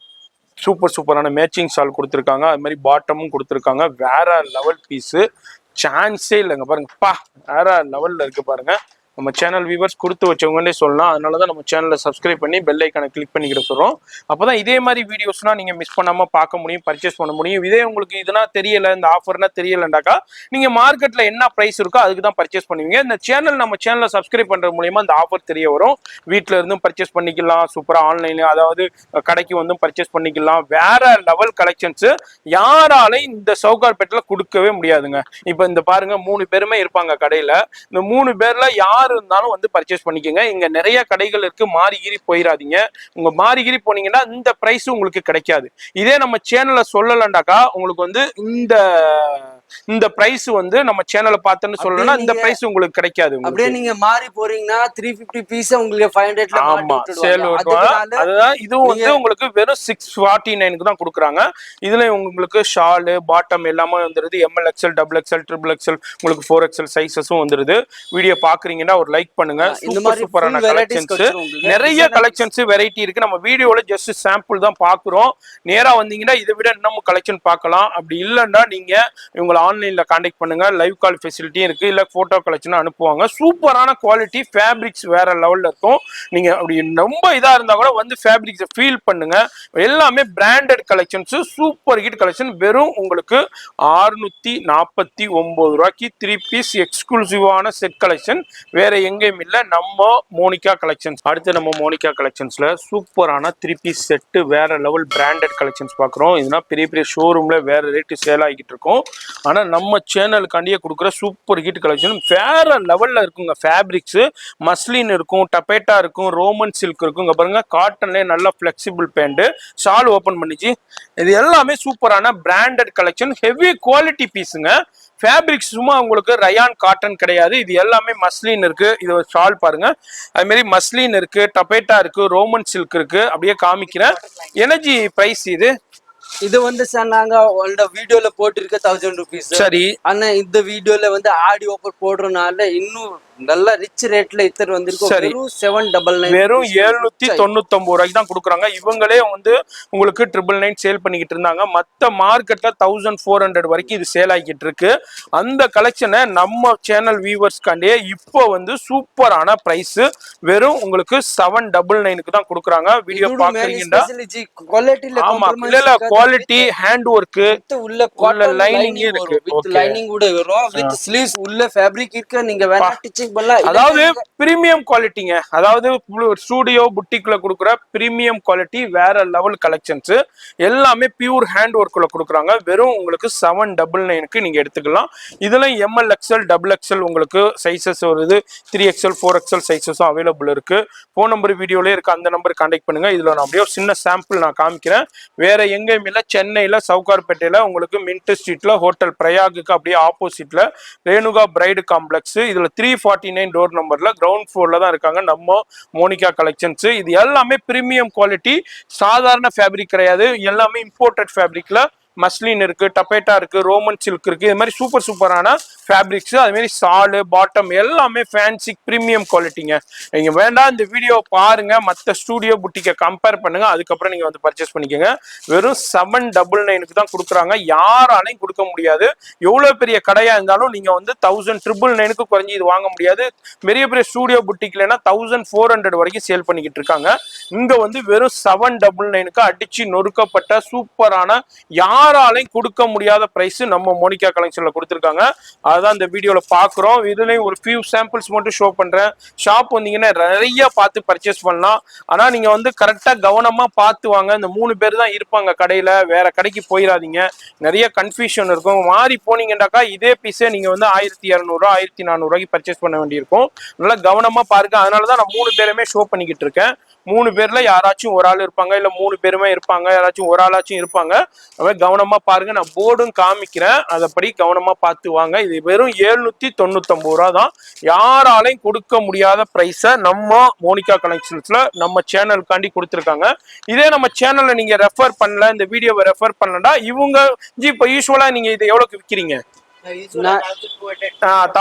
சூப்பரான மேட்சிங் ஷால் கொடுத்துருக்காங்க. அது மாதிரி பாட்டமும் கொடுத்துருக்காங்க. வேற லெவல் பீஸ், சான்ஸே இல்லைங்க. பாருங்க பா, வேற லெவல்ல இருக்கு பாருங்க. நம்ம சேனல் வியூவர்ஸ் கொடுத்து வச்சவங்கன்னே சொல்லலாம். அதனாலதான் நம்ம சேனலை சப்ஸ்கிரைப் பண்ணி பெல் ஐக்கானை கிளிக் பண்ணிக்கிட்டு சொல்றோம். அப்பதான் இதே மாதிரி வீடியோஸ்னா நீங்க மிஸ் பண்ணாம பார்க்க முடியும், பர்ச்சேஸ் பண்ண முடியும். இதே உங்களுக்கு இதுனா தெரியல, இந்த ஆஃபர்னா தெரியலண்டாக்கா நீங்க மார்க்கெட்ல என்ன பிரைஸ் இருக்கோ அதுக்கு தான் பர்ச்சேஸ் பண்ணுவீங்க. இந்த சேனல் நம்ம சேனலை சப்ஸ்கிரைப் பண்றது மூலியமா இந்த ஆஃபர் தெரிய வரும். வீட்டுல இருந்தும் பர்ச்சேஸ் பண்ணிக்கலாம், சூப்பரா ஆன்லைன்ல, அதாவது கடைக்கு வந்து பர்ச்சேஸ் பண்ணிக்கலாம். வேற லெவல் கலெக்ஷன்ஸ் யாராலையும் இந்த சவுகார்பேட்ல கொடுக்கவே முடியாதுங்க. இப்ப இந்த பாருங்க 3 பேருமே இருப்பாங்க கடையில. இந்த 3 பேர்ல யார் இருந்தாலும் வந்து பர்ச்சேஸ் பண்ணிக்கோங்க. இங்க நிறைய கடைகள் இருக்கு, மாறிகிரி போயிடாதீங்க. உங்க மாறிகிரி போனீங்கன்னா இந்த பிரைஸ் உங்களுக்கு கிடைக்காது. இதே நம்ம சேனல்ல சொல்லலண்டாக்கா உங்களுக்கு வந்து இந்த பிரைஸ் வந்து நம்ம சேனலை பார்த்தேன்னு சொல்லணும்னா இந்த பிரைஸ் உங்களுக்கு கிடைக்காது. அப்படியே நீங்க மாறி போறீங்கன்னா 350 பீஸ் உங்களுக்கு 500ல ஆமா சேல் வருவாங்க. அதுதான் இதுவும் வந்து உங்களுக்கு வெறும் 649க்கு தான் கொடுக்குறாங்க. இதுல உங்களுக்கு ஷால், பாட்டம் எல்லாமே வந்துருது. ML XL, double XL, triple XL, உங்களுக்கு 4XL சைஸஸும் வந்துருது. வீடியோ பாக்குறீங்கன்னா ஒரு லைக் பண்ணுங்க. சூப்பரான கலெக்ஷன்ஸ், நிறைய கலெக்ஷன்ஸ் வெரைட்டி இருக்கு. நம்ம வீடியோல ஜஸ்ட் சாம்பிள் தான் பாக்குறோம். நேரா வந்தீங்கன்னா இதை விட இன்னமும் கலெக்ஷன் பார்க்கலாம். அப்படி இல்லைன்னா நீங்க இவங்களை ஆன்லைன்ல கான்டாக்ட் பண்ணுங்க. லைவ் கால் ஃபெசிலிட்டியும் இருக்கு, இல்ல போட்டோ கலெக்ஷன் அனுப்புவாங்க. சூப்பரான குவாலிட்டி, ஃபேப்ரிக்ஸ் வேற லெவல்ல இருக்கும். நீங்க அப்படி ரொம்ப இதா இருந்தா கூட வந்து ஃபேப்ரிக்ஸ் ஃபீல் பண்ணுங்க. எல்லாமே branded collections, super hit collection. வெறும் உங்களுக்கு 649 ரூபாய்க்கு 3 பீஸ் எக்ஸ்க்ளூசிவான செட் கலெக்ஷன் வேற எங்கேயும் இல்ல, நம்ம மோனிகா கலெக்ஷன்ஸ். அடுத்து நம்ம மோனிகா கலெக்ஷன்ஸ்ல சூப்பரான 3 பீஸ் செட்டு வேற லெவல் பிராண்டட் கலெக்ஷன்ஸ் பாக்குறோம். இதுனா பெரிய ஷோரூம்ல வேற ரேட்டு சேல் ஆகிட்டு இருக்கும். ஆனா நம்ம சேனலுக்காண்டியே கொடுக்குற சூப்பர் ஹிட் கலெக்ஷன் வேற லெவல்ல இருக்குங்க. ஃபேப்ரிக்ஸ் மஸ்லின் இருக்கும், டபேட்டா இருக்கும், ரோமன் சில்க் இருக்கும். இங்க பாருங்க காட்டன்ல நல்ல பிளெக்சிபிள் பேண்ட். ஷால் ஓபன் பண்ணிச்சு. இது எல்லாமே சூப்பரான பிராண்டட் கலெக்ஷன், ஹெவி குவாலிட்டி பீஸுங்க. ஃபேப்ரிக்ஸ் சும்மா உங்களுக்கு ரயான் காட்டன் கிடையாது, இது எல்லாமே மஸ்லின் இருக்கு. இது ஒரு ஷால் பாருங்க, அது மாதிரி மஸ்லின் இருக்கு, டபேட்டா இருக்கு, ரோமன் சில்க் இருக்கு. அப்படியே காமிக்கிறேன். எனர்ஜி பிரைஸ் இது வந்து சார் நாங்க உங்களோட வீடியோல போட்டிருக்க 1000 rupees. சரி. ஆனா இந்த வீடியோல வந்து ஆடி ஆஃபர் போடுறதுனால இன்னும் நல்ல ரிச் ரேட்ல இத்தர் வந்திருக்கும். வெறும் 799, வெறும் 799 ரூபாய்க்கு தான் கொடுக்குறாங்க. இவங்களே வந்து உங்களுக்கு 999 சேல் பண்ணிக்கிட்டு இருந்தாங்க. மத்த மார்க்கெட்ல 1400 வரைக்கும் இது சேல் ஆகிட்டு இருக்கு. அந்த கலெக்ஷனை நம்ம சேனல் வியூவர்ஸ்காண்டியே இப்போ வந்து சூப்பரான பிரைஸ் வெறும் உங்களுக்கு 799க்கு தான் கொடுக்குறாங்க. வீடியோ பாக்குறீங்கன்னா ஆமா, இல்ல குவாலிட்டி ஹேண்ட் ஒர்க் உள்ள லைனிங் இருக்கு, வித் லைனிங் கூட வரும், வித் ஸ்லீவ்ஸ் உள்ள ஃபேப்ரிக் இருக்கு. நீங்க வேணா ஸ்டிச்சிங் பண்ணலாம். அதாவது பிரீமியம் குவாலிட்டிங்க, அதாவது ஸ்டூடியோ புட்டிக்ல கொடுக்குற பிரீமியம் குவாலிட்டி, வேற லெவல் கலெக்ஷன்ஸ் எல்லாமே பியூர் ஹேண்ட் ஒர்க்ல கொடுக்குறாங்க. வெறும் உங்களுக்கு 799க்கு நீங்க எடுத்துக்கலாம். இதுல எம்எல் எக்ஸ்எல் டபுள் எக்ஸ்எல் உங்களுக்கு சைசஸ் வருது, 3XL 4XL சைசஸும் அவைலபிள் இருக்கு. போன் நம்பர் வீடியோலயே இருக்கு, அந்த நம்பர் கான்டாக்ட் பண்ணுங்க. இதுல நான் அப்படியே ஒரு சின்ன சாம்பிள் நான் காமிக்கிறேன். வேற எங்கேயுமே இல்ல, சென்னையில சவுகார்பேட்டையில உங்களுக்கு மின்ட் ஸ்ட்ரீட்ல ஹோட்டல் பிரயாகுக்கு அப்படியே ஆப்போசிட்ல ரேணுகா பிரைடு காம்ப்ளெக்ஸ், இதுல 349 டோர் நம்பர்ல கிரவுண்ட் ஃப்ளோர்ல தான் இருக்காங்க நம்ம மோனிகா கலெக்ஷன்ஸ். இது எல்லாமே பிரீமியம் குவாலிட்டி, சாதாரண ஃபேப்ரிக் கிடையாது, எல்லாமே இம்போர்ட்டட் ஃபேப்ரிக்ல மஸ்லின் இருக்கு, டபேட்டா இருக்கு, ரோமன் சில்க் இருக்கு. இது மாதிரி சூப்பர் சூப்பரான ஃபேப்ரிக்ஸ், அது மாதிரி சாலு பாட்டம் எல்லாமே ஃபேன்சி பிரீமியம் குவாலிட்டிங்க. நீங்க வேண்டாம் இந்த வீடியோ பாருங்க, மற்ற ஸ்டூடியோ புட்டிக்கை கம்பேர் பண்ணுங்க, அதுக்கப்புறம் நீங்க வந்து பர்ச்சேஸ் பண்ணிக்கோங்க. வெறும் 799க்கு தான் கொடுக்குறாங்க. யாராலையும் கொடுக்க முடியாது. எவ்வளவு பெரிய கடையா இருந்தாலும் நீங்க வந்து 1999க்கு குறைஞ்சி இது வாங்க முடியாது. பெரிய பெரிய ஸ்டூடியோ புட்டிக்லன்னா 1400 வரைக்கும் சேல் பண்ணிக்கிட்டு இருக்காங்க. இங்க வந்து வெறும் 799க்கு அடிச்சு நொறுக்கப்பட்ட சூப்பரான யாராலையும் கொடுக்க முடியாத பிரைஸ் நம்ம மோனிகா கலெக்ஷன்ல கொடுத்துருக்காங்க. அதான் இந்த வீடியோல பாக்குறோம். இதுலயும் ஒரு ஃபியூ சாம்பிள்ஸ் மட்டும் ஷோ பண்றேன். ஷாப் வந்தீங்கன்னா நிறைய பார்த்து பர்ச்சேஸ் பண்ணலாம். ஆனா நீங்க வந்து கரெக்டா கவனமா பார்த்து வாங்க. இந்த 3 பேர் தான் இருப்பாங்க கடையில, வேற கடைக்கு போயிடாதீங்க. நிறைய கன்ஃபியூஷன் இருக்கும். மாறி போனீங்கன்னாக்கா இதே பீஸே நீங்க வந்து 1200 1400 ரூபாய்க்கு பர்ச்சேஸ் பண்ண வேண்டியிருக்கும். நல்லா கவனமா பாருங்க. அதனாலதான் நான் 3 பேருமே ஷோ பண்ணிக்கிட்டு இருக்கேன். 3 பேர்ல யாராச்சும் ஒரு ஆள் இருப்பாங்க, இல்ல 3 பேருமே இருப்பாங்க, யாராச்சும் ஒரு ஆளாச்சும் இருப்பாங்க. கவனமா பாருங்க. நான் போர்டும் காமிக்கிறேன், அதப்படி கவனமா பார்த்து வாங்க. இது வெறும் 799 ரூபா தான். யாராலையும் கொடுக்க முடியாத பிரைஸ நம்ம மோனிகா கலெக்ஷன்ஸ்ல நம்ம சேனலுக்காண்டி கொடுத்துருக்காங்க. இதே நம்ம சேனல்ல நீங்க ரெஃபர் பண்ணல, இந்த வீடியோவை ரெஃபர் பண்ணலடா, இவங்க இப்போ யூஸ்வலா நீங்க இதை எவ்வளவுக்கு விற்கிறீங்க? 1000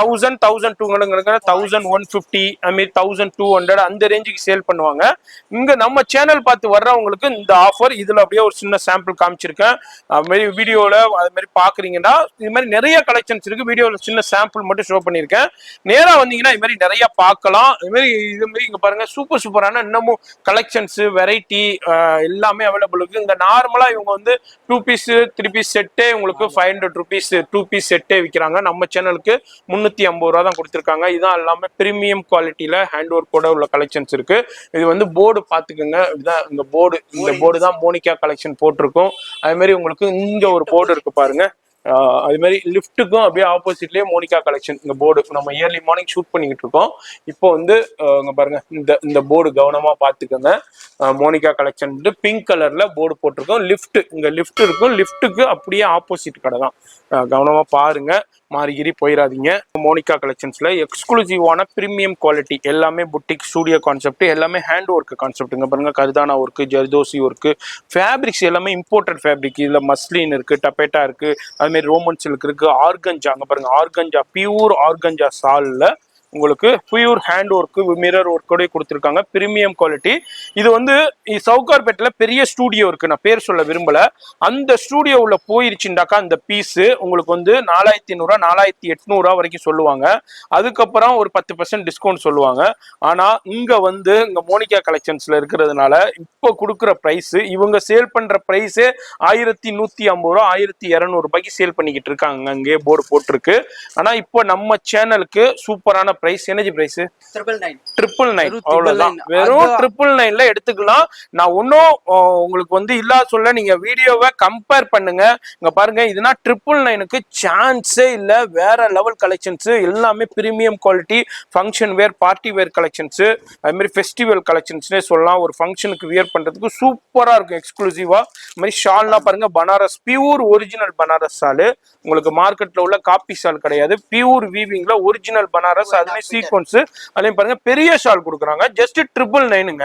1200 1150 1200 அந்த ரேஞ்சுக்கு சேல் பண்ணுவாங்க. இங்க நம்ம சேனல் பார்த்து வர்றவங்களுக்கு இந்த ஆஃபர். இதுல அப்படியே ஒரு சின்ன சாம்பிள் காமிச்சிருக்கேன். அது மாதிரி வீடியோல அது மாதிரி பாக்குறீங்கன்னா இது மாதிரி நிறைய கலெக்ஷன்ஸ் இருக்கு. வீடியோல சின்ன சாம்பிள் மட்டும் ஷோ பண்ணிருக்கேன். நேரா வந்தீங்கன்னா இது மாதிரி நிறைய பார்க்கலாம். இது மாதிரி இங்க பாருங்க, சூப்பர் சூப்பரான இன்னமும் கலெக்ஷன்ஸ் வெரைட்டி எல்லாமே அவைலபிள் இருக்கு. இங்க நார்மலா இவங்க வந்து 2 பீஸ் 3 பீஸ் செட்டே உங்களுக்கு 500 rupees 2 பீஸ் செட்டே விற்கிறாங்க. நம்ம சேனலுக்கு 350 ரூபா தான் கொடுத்துருக்காங்க. இதுதான் எல்லாமே பிரீமியம் குவாலிட்டியில ஹேண்ட் ஒர்க்கோட உள்ள கலெக்ஷன்ஸ் இருக்கு. இது வந்து போர்டு பாத்துக்கோங்க. இதுதான் இந்த போர்டு தான் மோனிகா கலெக்ஷன் போட்டிருக்கும். அது மாதிரி உங்களுக்கு இங்க ஒரு போர்டு இருக்கு பாருங்க. அது மாதிரி லிஃப்ட்டுக்கும் அப்படியே ஆப்போசிட்லயே மோனிகா கலெக்ஷன் இந்த போர்டு நம்ம இயர்லி மார்னிங் ஷூட் பண்ணிக்கிட்டு இருக்கோம். இப்போ வந்து இங்க பாருங்க, இந்த போர்டு கவனமா பாத்துக்கோங்க. மோனிகா கலெக்ஷன் பிங்க் கலர்ல போர்டு போட்டிருக்கோம். லிஃப்ட் இங்க லிஃப்ட் இருக்கும், லிஃப்ட்டுக்கு அப்படியே ஆப்போசிட் கடை தான். கவனமா பாருங்க, மாறிகிரி போயிடாதீங்க. மோனிகா கலெக்ஷன்ஸ்ல எக்ஸ்க்ளூசிவான பிரீமியம் குவாலிட்டி எல்லாமே புட்டிக் ஸ்டூடியோ கான்செப்ட், எல்லாமே ஹேண்ட் ஒர்க் கான்செப்ட். இங்க பாருங்க, கர்தானா ஒர்க், ஜர்தோசி ஒர்க், ஃபேப்ரிக்ஸ் எல்லாமே இம்போர்ட்டட் ஃபேப்ரிக். இதுல மஸ்லின் இருக்கு, டபேட்டா இருக்கு, அது மாதிரி ரோமன் சில்க் இருக்கு, ஆர்கஞ்சா. அங்க பாருங்க, ஆர்கஞ்சா பியூர் ஆர்கஞ்சா சால்ல உங்களுக்கு பியூர் ஹேண்ட் ஒர்க் மிரர் ஒர்க்கோட கொடுத்துருக்காங்க. Premium quality. இது வந்து சவுகார்பேட்டில் பெரிய ஸ்டூடியோ இருக்கு, நான் பேர் சொல்ல விரும்பல. அந்த ஸ்டூடியோவில் போயிருச்சுண்டாக்கா அந்த பீஸ் உங்களுக்கு வந்து 4500 4800 வரைக்கும் சொல்லுவாங்க. அதுக்கப்புறம் ஒரு 10% டிஸ்கவுண்ட் சொல்லுவாங்க. ஆனா இங்க வந்து இங்க மோனிகா கலெக்ஷன்ஸ்ல இருக்கிறதுனால இப்போ கொடுக்குற பிரைஸ், இவங்க சேல் பண்ற பிரைஸே 1150 1200 ரூபாய்க்கு சேல் பண்ணிக்கிட்டு இருக்காங்க. அங்கே போர்டு போட்டிருக்கு. ஆனா இப்போ நம்ம சேனலுக்கு சூப்பரான பிரைஸ் எனர்ஜி பிரைஸ் 999 999 அவ்வளவுதான். 999. வெறும் 999ல எடுத்துக்கலாம். நான் ஒன்னும் உங்களுக்கு வந்து இல்லா சொல்ல, நீங்க வீடியோவை கம்பேர் பண்ணுங்க. இங்க பாருங்க, இதுனா 999க்கு சான்ஸே இல்ல. வேற லெவல் கலெக்ஷன்ஸ் எல்லாமே பிரீமியம் குவாலிட்டி, ஃபங்க்ஷன் வேர், பார்ட்டி வேர் கலெக்ஷன்ஸ், அது மாதிரி ஃபெஸ்டிவல் கலெக்ஷன்ஸ்னே சொல்லலாம். ஒரு ஃபங்க்ஷனுக்கு வியர் பண்றதுக்கு சூப்பரா இருக்கும் எக்ஸ்க்ளூசிவா. அது மாதிரி ஷால்லாம் பாருங்க, Banaras pure original Banaras shawl. உங்களுக்கு மார்க்கெட்ல உள்ள காப்பி ஷால் கிடையாது, பியூர் வீவிங்ல ஒரிஜினல் பனாரஸ். அதுலயும் சீக்வன்ஸ், அதுலயும் பாருங்க பெரிய ஷால் கொடுக்குறாங்க. ஜஸ்ட் 999ங்க.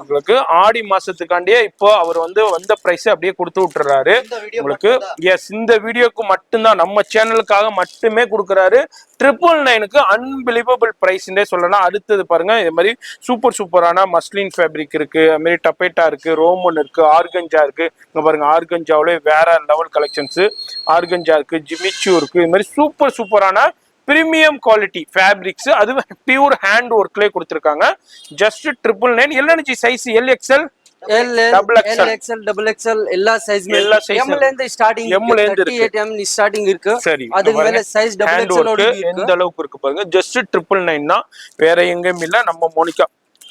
உங்களுக்கு ஆடி மாசத்துக்காண்டியே இப்போ அவர் வந்து வந்த பிரைஸ் அப்படியே கொடுத்து விட்டுறாரு உங்களுக்கு. எஸ், இந்த வீடியோக்கு மட்டும்தான், நம்ம சேனலுக்காக மட்டுமே கொடுக்குறாரு. 999க்கு அன்பிலீவபிள் பிரைஸ்னே சொல்லலாம். அடுத்தது பாருங்க, இது மாதிரி சூப்பரான மஸ்லின் ஃபேப்ரிக் இருக்கு, அது மாதிரி டப்பேட்டா இருக்கு, ரோமன் இருக்கு, ஆர்கஞ்சா இருக்கு. இங்க பாருங்க, ஆர்கஞ்சாவிலே வேற லெவல் கலெக்ஷன்ஸ். ஆர்கஞ்சா இருக்கு, ஜிமிச்சு இருக்கு. இது மாதிரி சூப்பரான பிரீமியம் குவாலிட்டி ஃபேப்ரிக்ஸ், அது பியூர் ஹேண்ட் ஒர்க்லேயே கொடுத்துருக்காங்க. Just 999. LNG size LXL, double XL எல்லா சைஸ்மே, எம்ல இருந்து ஸ்டார்டிங், 38 ஸ்டார்டிங் இருக்கு. சரி, அதுக்கு மேல சைஸ் டபுள் எக்ஸ்எல் ஓட எந்த அளவுக்கு இருக்கு பாருங்க. ஜஸ்ட் 999 தான், வேற எங்கேயும் இல்ல நம்ம மோனிகா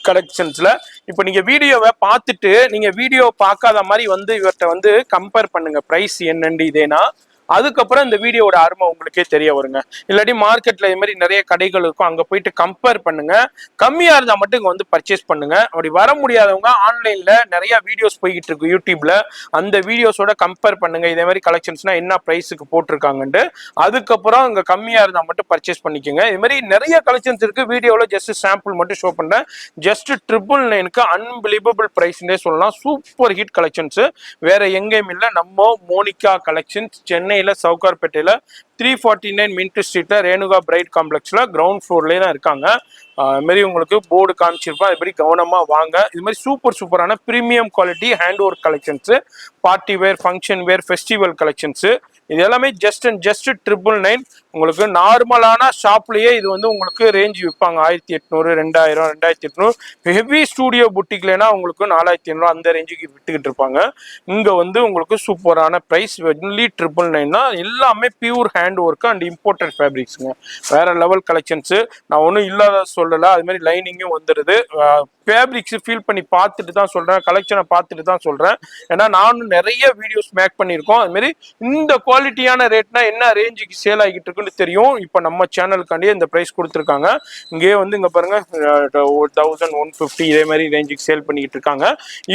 கலெக்ஷன்ஸ்ல. இப்போ நீங்க வீடியோவை பார்த்துட்டு, நீங்க வீடியோ பார்க்காத மாதிரி வந்து இவர்கிட்ட வந்து கம்பேர் பண்ணுங்க பிரைஸ் என்னன்னு. இதேனா அதுக்கப்புறம் இந்த வீடியோட அருமை உங்களுக்கே தெரிய வருங்க. இல்லாட்டி மார்க்கெட்ல இது மாதிரி நிறைய கடைகள் இருக்கும், அங்க போயிட்டு கம்பேர் பண்ணுங்க. கம்மியா இருந்தா மட்டும் இங்க வந்து பர்ச்சேஸ் பண்ணுங்க. அப்படி வர முடியாதவங்க ஆன்லைன்ல நிறைய வீடியோஸ் போய்கிட்டு இருக்கு யூடியூப்ல, அந்த வீடியோஸோட கம்பேர் பண்ணுங்க. இதே மாதிரி கலெக்ஷன்ஸ்னா என்ன பிரைஸுக்கு போட்டிருக்காங்கன்ட்டு. அதுக்கப்புறம் இங்க கம்மியா இருந்தா மட்டும் பர்ச்சேஸ் பண்ணிக்கோங்க. இது மாதிரி நிறைய கலெக்ஷன்ஸ் இருக்கு. வீடியோல ஜஸ்ட் சாம்பிள் மட்டும் ஷோ பண்றேன். ஜஸ்ட் 999க்கு அன்பிலீவபிள் பிரைஸ்னே சொல்லலாம். சூப்பர் ஹிட் கலெக்ஷன்ஸ், வேற எங்கேயும் இல்லை. நம்ம மோனிகா கலெக்ஷன்ஸ் சென்னை சவுகார்பேட்டையில 349 மின்ட் ஸ்ட்ரீட்ல ரேணுகா பிரைட் காம்ப்ளெக்ஸ்ல கிரவுண்ட் ஃப்ளோர்லயே தான் இருக்காங்க. அது மாதிரி உங்களுக்கு போர்டு காமிச்சிருப்போம், அதுபடி கவனமா வாங்க. இது மாதிரி சூப்பரான premium quality hand work collections, party wear, function வேர், ஃபெஸ்டிவல் கலெக்ஷன்ஸ், இது எல்லாமே ஜஸ்ட் 999. உங்களுக்கு நார்மலான ஷாப்லயே இது வந்து உங்களுக்கு ரேஞ்ச் விற்பாங்க 1800, 2000, 2800. ஹெவி ஸ்டூடியோ புட்டிக்லனா உங்களுக்கு 4500 அந்த ரேஞ்சுக்கு விட்டுக்கிட்டு இருப்பாங்க. இங்க வந்து உங்களுக்கு சூப்பரான பிரைஸ் ஒன்லி 999 தான். எல்லாமே pure hand work and imported ஃபேப்ரிக்ஸுங்க. வேற லெவல் கலெக்ஷன்ஸ். நான் ஒன்றும் இல்லாத சொல்லல, அது மாதிரி லைனிங்கும் வந்துடுது. ஃபேப்ரிக்ஸ் ஃபீல் பண்ணி பார்த்துட்டு தான் சொல்றேன், கலெக்ஷனை பார்த்துட்டு தான் சொல்றேன். ஏன்னா நானும் நிறைய வீடியோஸ் மேக் பண்ணியிருக்கோம். அது மாதிரி இந்த குவாலிட்டியான ரேட்னா என்ன ரேஞ்சுக்கு சேல் ஆகிட்டு இருக்குன்னு தெரியும். இப்போ நம்ம சேனலுக்காண்டியே இந்த ப்ரைஸ் கொடுத்துருக்காங்க. இங்கேயே வந்து இங்கே பாருங்க 1150 இதே மாதிரி ரேஞ்சுக்கு சேல் பண்ணிக்கிட்டு இருக்காங்க.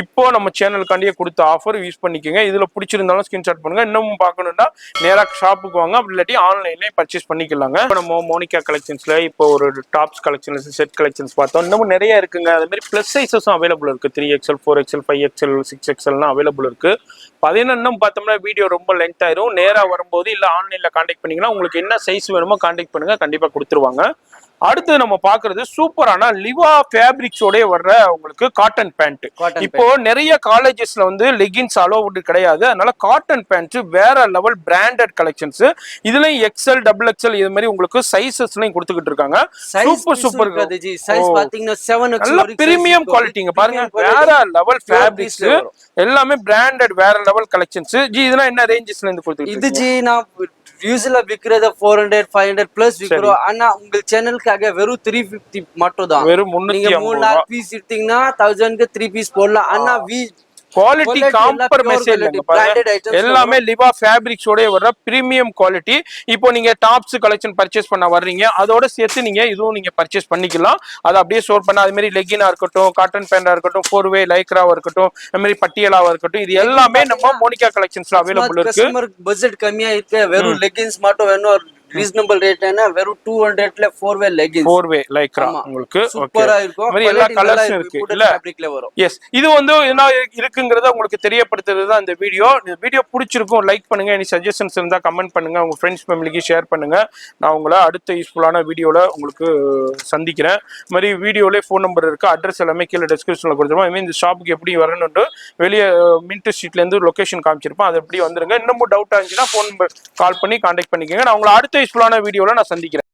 இப்போ நம்ம சேனலுக்காண்டியே கொடுத்த ஆஃபர் யூஸ் பண்ணிக்கோங்க. இதில் பிடிச்சிருந்தாலும் ஸ்கிரீன்ஷாட் பண்ணுங்க. இன்னமும் பார்க்கணும்னா நேராக ஷாப்புக்கு வாங்க, அப்படி இல்லாட்டி ஆன்லைன்லேயே பர்ச்சேஸ் பண்ணிக்கலாங்க. இப்போ நம்ம மோனிகா கலெக்ஷன்ஸ்ல இப்போ ஒரு டாப்ஸ் கலெக்ஷன்ஸ், செட் கலெக்ஷன்ஸ் பார்த்தோம். இன்னமும் நிறைய இருக்குங்க. அது மாதிரி பிளஸ் சைஸஸும் அவைலபிள் இருக்கு. 3XL, 4XL, 5XL, 6XL available இருக்கு. இன்னும் பார்த்தோம்னா வீடியோ ரொம்ப லென்த் ஆயிரும். நேராக வரும்போது இல்லை ஆன்லைன்ல கான்டாக்ட் பண்ணீங்கன்னா உங்களுக்கு என்ன சைஸ் வேணுமோ கான்டாக்ட் பண்ணுங்க, கண்டிப்பா கொடுத்துருவாங்க. அடுத்து நம்ம பாக்குறது சூப்பரான லிவா ஃபேப்ரிக்ஸோட வர்ற உங்களுக்கு காட்டன் பேண்ட். இப்போ நிறைய காலேஜஸ்ல வந்து லெகின்ஸ் அலோவ்டு கிடையாது, அதனால காட்டன் பேண்ட் வேற லெவல் பிராண்டட் கலெக்ஷன்ஸ். இதுலயும் XL, XXL இது மாதிரி உங்களுக்கு சைஸஸ்லயும் கொடுத்துக்கிட்டு இருக்காங்க. சூப்பர் சைஸ் பாத்தீங்கன்னா 7XL நல்ல பிரீமியம் குவாலிட்டிங்க. பாருங்க, வேற லெவல் ஃபேப்ரிக்ஸ், எல்லாமே பிராண்டட் வேற லெவல் கலெக்ஷன்ஸ். ஜி இதெல்லாம் என்ன ரேஞ்சஸ்ல இருந்து கொடுத்துக்கிட்டு இது ஜி நான் யூஸ்வலா விக்கிறது 400, 500 பிளஸ் விக்கிறோம். ஆனா உங்க சேனலுக்காக வெறும் 350 மட்டும் தான். வெறும் 350 பீஸ் எடுத்தீங்கன்னா 1000க்கு 3 பீஸ் போடலாம். ஆனா குவாலிட்டி காம்ப்ரமைஸ் இல்லைங்க. எல்லாமே லிவா ஃபேப்ரிக்ஸோட வர்ற பிரீமியம் குவாலிட்டி. இப்போ நீங்க டாப்ஸ் கலெக்ஷன் பர்ச்சேஸ் பண்ண வர்றீங்க, அதோட சேர்த்து நீங்க இதுவும் நீங்க பர்ச்சேஸ் பண்ணிக்கலாம். அதை அப்படியே ஸ்டோர் பண்ண, அது மாதிரி லெகினா இருக்கட்டும், காட்டன் பேண்டா இருக்கட்டும், 4-வே லைக்ராவா இருக்கட்டும், அது மாதிரி பட்டியலாவா இருக்கட்டும், இது எல்லாமே நம்ம மோனிகா கலெக்ஷன்ஸ்ல அவைலபிள் இருக்கு. பட்ஜெட் கம்மியா இருக்கு, வெறும் லெகின்ஸ் மட்டும் வேணும், ரீசனபிள் ரேட்னா வெறும் 200ல 4-வே லெகின்ஸ், 4-வே லைக்ரா உங்களுக்கு சூப்பரா இருக்கும். மாதிரி எல்லா கலர்ஸும் இருக்கு இல்ல, ஃபேப்ரிக்ல வரும். எஸ், இது வந்து என்ன இருக்குங்கறத உங்களுக்கு தெரியப்படுத்துறது தான் இந்த வீடியோ. இந்த வீடியோ பிடிச்சிருக்கும் லைக் பண்ணுங்க, எனி சஜஷன்ஸ் இருந்தா கமெண்ட் பண்ணுங்க, உங்க ஃப்ரெண்ட்ஸ் ஃபேமிலிக்கு ஷேர் பண்ணுங்க. நான் உங்களை அடுத்த யூஸ்ஃபுல்லான வீடியோல உங்களுக்கு சந்திக்கிறேன். இந்த மாதிரி வீடியோல ஃபோன் நம்பர் இருக்கு, அட்ரஸ் எல்லாமே கீழே டிஸ்கிரிப்ஷன்ல கொடுத்துருவோம். I mean, இந்த ஷாப்புக்கு எப்படி வரணும்னு வெளியே மின்ட் ஸ்ட்ரீட்ல இருந்து லொகேஷன் காமிச்சிருப்போம், அது எப்படி வந்துருங்க. இன்னமும் டவுட்டா இருந்துச்சுன்னா ஃபோன் நம்பர் கால் பண்ணி கான்டாக்ட் பண்ணிக்கோங்க. நான் உங்களை அடுத்த யூஸ்ஃபுல்லான வீடியோல நான் சந்திக்கிறேன்.